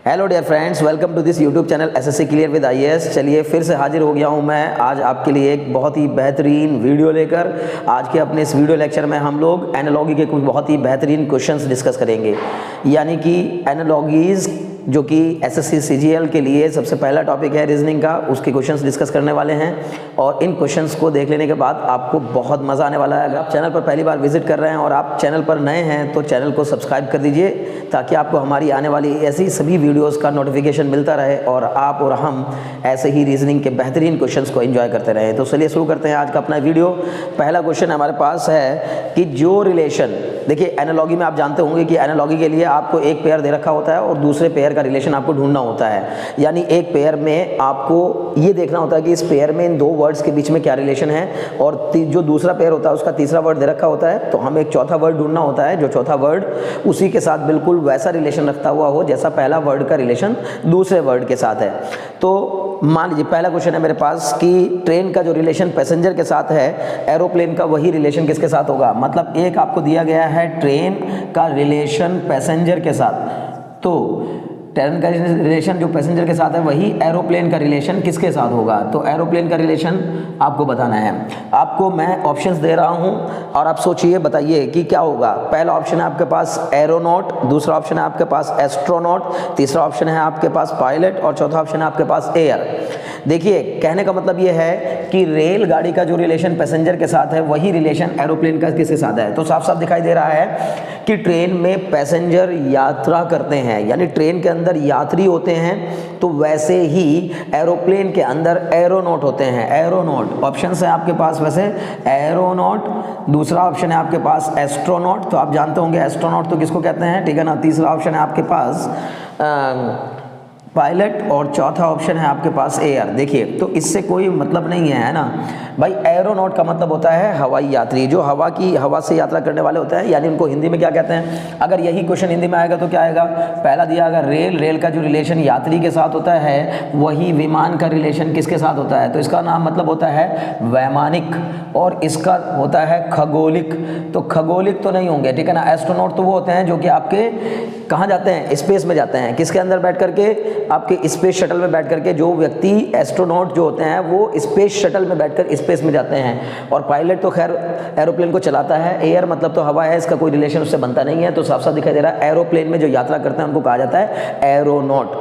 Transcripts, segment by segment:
Hello dear friends, welcome to this YouTube channel SSC clear with IAS. चलिए फिर से हाजिर हो गया हूं मैं आज आपके लिए एक बहुत ही बेहतरीन वीडियो लेकर। आज के अपने इस वीडियो लेक्चर में हम लोग एनालॉजी के कुछ बहुत ही बेहतरीन क्वेश्चंस डिस्कस करेंगे, यानी कि एनालॉजीज़ जो कि एसएससी सीजीएल के लिए सबसे पहला टॉपिक है रीजनिंग का, उसके क्वेश्चंस डिस्कस करने वाले हैं। और इन क्वेश्चंस को देख लेने के बाद आपको बहुत मज़ा आने वाला है। अगर आप चैनल पर पहली बार विजिट कर रहे हैं और आप चैनल पर नए हैं तो चैनल को सब्सक्राइब कर दीजिए, ताकि आपको हमारी आने वाली ऐसी सभी वीडियोज़ का नोटिफिकेशन मिलता रहे और आप और हम ऐसे ही रीजनिंग के बेहतरीन क्वेश्चंस को एंजॉय करते रहें। तो चलिए शुरू करते हैं आज का अपना वीडियो। पहला क्वेश्चन हमारे पास है कि जो रिलेशन, देखिए एनालॉजी में आप जानते होंगे कि एनालॉजी के लिए आपको एक पेयर दे रखा होता है और दूसरे पेयर का रिलेशन आपको ढूंढना होता है। यानी एक पेयर में आपको ये देखना होता है कि इस पेयर में इन दो वर्ड्स के बीच में क्या रिलेशन है, और जो दूसरा पेयर होता है उसका तीसरा वर्ड दे रखा होता है, तो हमें एक चौथा वर्ड ढूंढना होता है जो चौथा वर्ड उसी के साथ बिल्कुल वैसा रिलेशन रखता हुआ हो जैसा पहला वर्ड का रिलेशन दूसरे वर्ड के साथ है। तो मान लीजिए पहला क्वेश्चन है मेरे पास कि ट्रेन का जो रिलेशन पैसेंजर के साथ है, एरोप्लेन का वही रिलेशन किसके साथ होगा। मतलब एक आपको दिया गया है ट्रेन का रिलेशन पैसेंजर के साथ, तो ट्रेन का रिलेशन जो पैसेंजर के साथ है वही एरोप्लेन का रिलेशन किसके साथ होगा। तो एरोप्लेन का रिलेशन आपको बताना है। आपको मैं ऑप्शंस दे रहा हूं और आप सोचिए, बताइए कि क्या होगा। पहला ऑप्शन है आपके पास एरोनॉट, दूसरा ऑप्शन है आपके पास एस्ट्रोनॉट, तीसरा ऑप्शन है आपके पास पायलट और चौथा ऑप्शन है आपके पास एयर। देखिए कहने का मतलब ये है कि रेलगाड़ी का जो रिलेशन पैसेंजर के साथ है वही रिलेशन एरोप्लेन का किसके साथ है। तो साफ साफ दिखाई दे रहा है कि ट्रेन में पैसेंजर यात्रा करते हैं, यानी ट्रेन के अंदर यात्री होते हैं, तो वैसे ही एरोप्लेन के अंदर एरोनॉट होते हैं। एरोनॉट ऑप्शन है आपके पास वैसे एरोनॉट, दूसरा ऑप्शन है आपके पास एस्ट्रोनॉट, तो आप जानते होंगे एस्ट्रोनॉट तो किसको कहते हैं, ठीक है ना। तीसरा ऑप्शन है आपके पास पायलट और चौथा ऑप्शन है आपके पास एयर। देखिए तो इससे कोई मतलब नहीं है ना भाई। एरोनॉट का मतलब होता है हवाई यात्री, जो हवा से यात्रा करने वाले होते हैं, यानी उनको हिंदी में क्या कहते हैं। अगर यही क्वेश्चन हिंदी में आएगा तो क्या आएगा, पहला दिया अगर रेल का जो रिलेशन यात्री के साथ होता है वही विमान का रिलेशन किसके साथ होता है, तो इसका नाम मतलब होता है वैमानिक, और इसका होता है खगोलिक। तो खगोलिक तो नहीं होंगे, ठीक है ना। एस्ट्रोनॉट तो वो होते हैं जो कि आपके कहाँ जाते हैं, स्पेस में जाते हैं। किसके अंदर बैठ करके, आपके स्पेस शटल में बैठ करके जो व्यक्ति एस्ट्रोनॉट जो होते हैं वो स्पेस शटल में बैठकर स्पेस में जाते हैं। और पायलट तो खैर एरोप्लेन को चलाता है। एयर मतलब तो हवा है, इसका कोई रिलेशन उससे बनता नहीं है। तो साफ साफ दिखाई दे रहा है एरोप्लेन में जो यात्रा करते हैं उनको कहा जाता है एरोनॉट।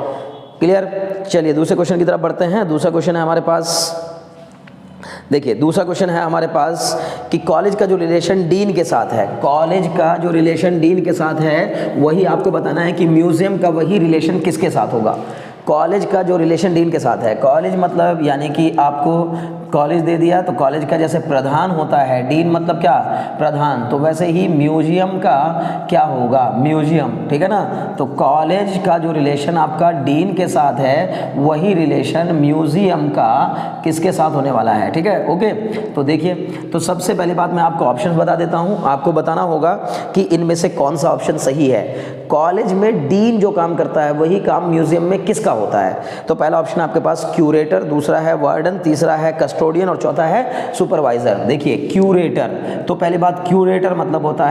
क्लियर। चलिए दूसरे क्वेश्चन की तरफ बढ़ते हैं। दूसरा क्वेश्चन है हमारे पास, देखिए दूसरा क्वेश्चन है हमारे पास कि कॉलेज का जो रिलेशन डीन के साथ है, कॉलेज का जो रिलेशन डीन के साथ है वही आपको बताना है कि म्यूजियम का वही रिलेशन किसके साथ होगा। कॉलेज का जो रिलेशन डीन के साथ है, कॉलेज मतलब यानी कि आपको कॉलेज दे दिया तो कॉलेज का जैसे प्रधान होता है, डीन मतलब क्या, प्रधान, तो वैसे ही म्यूजियम का क्या होगा, म्यूजियम, ठीक है ना। तो कॉलेज का जो रिलेशन आपका डीन के साथ है वही रिलेशन म्यूजियम का किसके साथ होने वाला है, ठीक है। ओके, तो देखिए तो सबसे पहली बात मैं आपको ऑप्शन बता देता हूँ। आपको बताना होगा कि इनमें से कौन सा ऑप्शन सही है। कॉलेज में डीन जो काम करता है वही काम म्यूजियम में किसका होता है। तो पहला ऑप्शन आपके पास क्यूरेटर, दूसरा है वार्डन, तीसरा है कस्टोडियन और चौथा है सुपरवाइजर। देखिए क्यूरेटर, तो पहली बात क्यूरेटर मतलब होता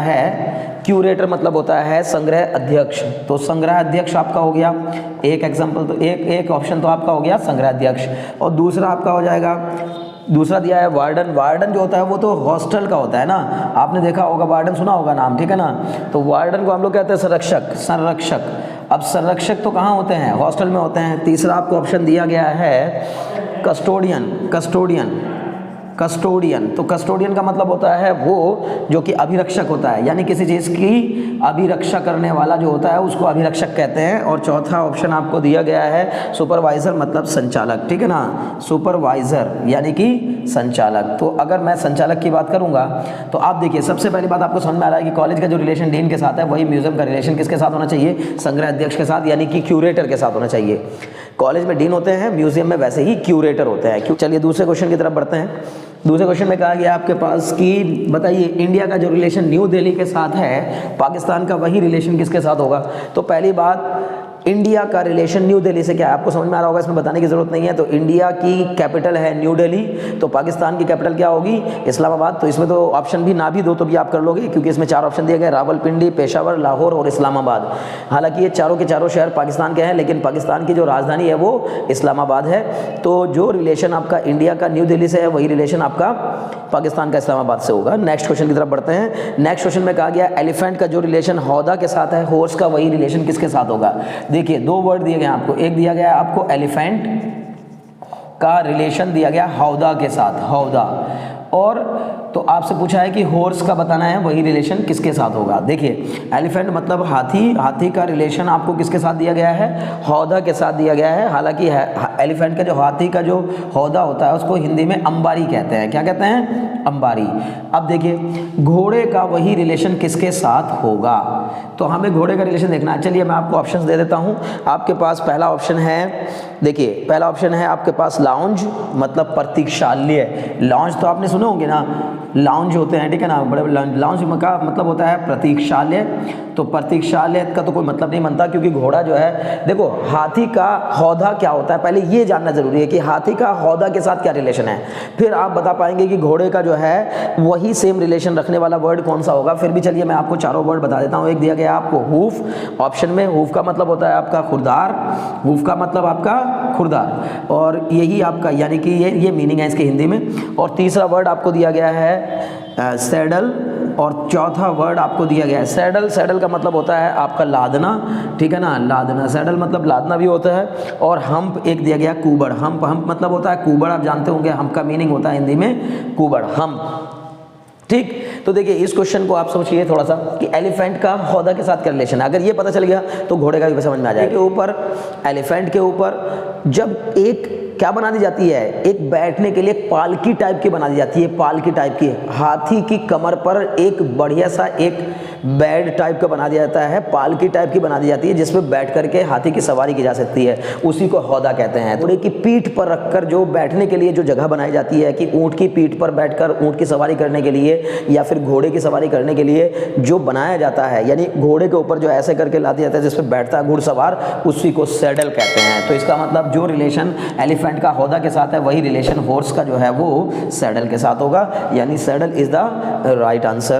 है संग्रह अध्यक्ष। तो संग्रह अध्यक्ष आपका हो गया एक एग्जाम्पल, तो एक ऑप्शन तो आपका हो गया संग्रह अध्यक्ष। और दूसरा आपका हो जाएगा, दूसरा दिया है वार्डन। वार्डन जो होता है वो तो हॉस्टल का होता है ना, आपने देखा होगा, वार्डन सुना होगा नाम, ठीक है ना। तो वार्डन को हम लोग कहते हैं संरक्षक। अब संरक्षक तो कहाँ होते हैं, हॉस्टल में होते हैं। तीसरा आपको ऑप्शन दिया गया है कस्टोडियन। तो कस्टोडियन का मतलब होता है वो जो कि अभिरक्षक होता है, यानी किसी चीज़ की अभिरक्षा करने वाला जो होता है उसको अभिरक्षक कहते हैं। और चौथा ऑप्शन आपको दिया गया है सुपरवाइजर मतलब संचालक, ठीक है ना, सुपरवाइजर यानी कि संचालक। तो अगर मैं संचालक की बात करूंगा तो आप देखिए सबसे पहली बात आपको समझ में आ रहा है कि कॉलेज का जो रिलेशन डीन के साथ है वही म्यूजियम का रिलेशन किसके साथ होना चाहिए, संग्रह अध्यक्ष के साथ, यानी कि क्यूरेटर के साथ होना चाहिए। कॉलेज में डीन होते हैं, म्यूजियम में वैसे ही क्यूरेटर होते हैं। चलिए दूसरे क्वेश्चन की तरफ बढ़ते हैं। दूसरे क्वेश्चन में कहा गया आपके पास कि बताइए इंडिया का जो रिलेशन न्यू दिल्ली के साथ है, पाकिस्तान का वही रिलेशन किसके साथ होगा। तो पहली बात इंडिया का रिलेशन न्यू दिल्ली से क्या है? आपको समझ में आ रहा होगा, इसमें बताने की जरूरत नहीं है। तो इंडिया की कैपिटल है न्यू दिल्ली, तो पाकिस्तान की कैपिटल क्या होगी? इस्लामाबाद। तो इसमें तो ऑप्शन भी ना भी दो तो भी आप कर लोगे, क्योंकि इसमें 4 ऑप्शन दिए गए, रावलपिंडी, पेशावर, लाहौर और इस्लामाबाद। हालांकि ये चारों के चारों शहर पाकिस्तान के हैं, लेकिन पाकिस्तान की जो राजधानी है वो इस्लामाबाद है। तो जो रिलेशन आपका इंडिया का न्यू दिल्ली से है, वही रिलेशन आपका पाकिस्तान का इस्लामाबाद से होगा। नेक्स्ट क्वेश्चन की तरफ बढ़ते हैं। नेक्स्ट क्वेश्चन में कहा गया एलिफेंट का जो रिलेशन हौदा के साथ है, हॉर्स का वही रिलेशन किसके साथ होगा? देखिए 2 वर्ड दिए गए आपको, एक दिया गया आपको एलिफेंट का रिलेशन दिया गया हौदा के साथ, हौदा, और तो आपसे पूछा है कि हॉर्स का बताना है वही रिलेशन किसके साथ होगा। देखिए एलिफेंट मतलब हाथी, हाथी का रिलेशन आपको किसके साथ दिया गया है? हौदा के साथ दिया गया है। हालांकि एलिफेंट का जो हाथी का जो हौदा होता है उसको हिंदी में अंबारी कहते हैं। क्या कहते हैं? अंबारी। अब देखिए घोड़े का वही रिलेशन किसके साथ होगा? तो हमें घोड़े का रिलेशन देखना है। चलिए मैं आपको ऑप्शन दे देता हूँ। आपके पास पहला ऑप्शन है, देखिए पहला ऑप्शन है आपके पास लाउंज, मतलब प्रतीक्षालय। लाउंज तो आपने सुने होंगे ना, लाउंज होते हैं, ठीक है ना, बड़े लाउंज का मतलब होता है प्रतीक्षालय। तो प्रतीक्षालय का तो कोई मतलब नहीं बनता, क्योंकि घोड़ा जो है, देखो हाथी का हौदा क्या होता है, पहले ये जानना जरूरी है कि हाथी का हौदा के साथ क्या रिलेशन है, फिर आप बता पाएंगे कि घोड़े का जो है वही सेम रिलेशन रखने वाला वर्ड कौन सा होगा। फिर भी चलिए मैं आपको चारों वर्ड बता देता हूँ। एक दिया गया आपको हूफ ऑप्शन में, हूफ का मतलब होता है आपका खुरदार, हूफ का मतलब आपका खुरदार, और यही आपका यानी कि ये मीनिंग है इसके हिंदी में। और तीसरा वर्ड आपको दिया गया है सैडल, और चौथा वर्ड आपको दिया गया है सैडल। सैडल का मतलब होता है आपका लादना, ठीक है ना, लादना, सैडल मतलब लादना भी होता है। और हम्प एक दिया गया कुबड़, हम्प, हम्प मतलब होता है कुबड़, आप जानते होंगे हम्प का मीनिंग होता है हिंदी में कुबड़, हम्प। ठीक, तो देखिए इस क्वेश्चन को आप सोचिए थोड़ा सा कि एलिफेंट का हौदा के साथ क्या रिलेशन है। अगर ये पता चल गया तो घोड़े का भी समझ में आ जाएगा। के ऊपर एलिफेंट के ऊपर जब एक क्या बना दी जाती है, एक बैठने के लिए एक पालकी टाइप की बना दी जाती है, पालकी टाइप की, हाथी की कमर पर एक बढ़िया सा एक बेड टाइप का बना दिया जाता है, पालकी टाइप की बना दी जाती है, जिसमें बैठ करके हाथी की सवारी की जा सकती है, उसी को हौदा कहते हैं। घोड़े की पीठ पर रखकर जो बैठने के लिए जो जगह बनाई जाती है कि ऊंट की पीठ पर बैठकर ऊंट की सवारी करने के लिए या फिर घोड़े की सवारी करने के लिए जो बनाया जाता है, यानी घोड़े के ऊपर जो ऐसे करके ला दिया जाता है जिसपे बैठता है घुड़सवार, उसी को सैडल कहते हैं। तो इसका मतलब जो रिलेशन एलिफेंट का हौदा के साथ है वही रिलेशन हॉर्स का जो है वो सैडल के साथ होगा, यानी saddle is the right answer.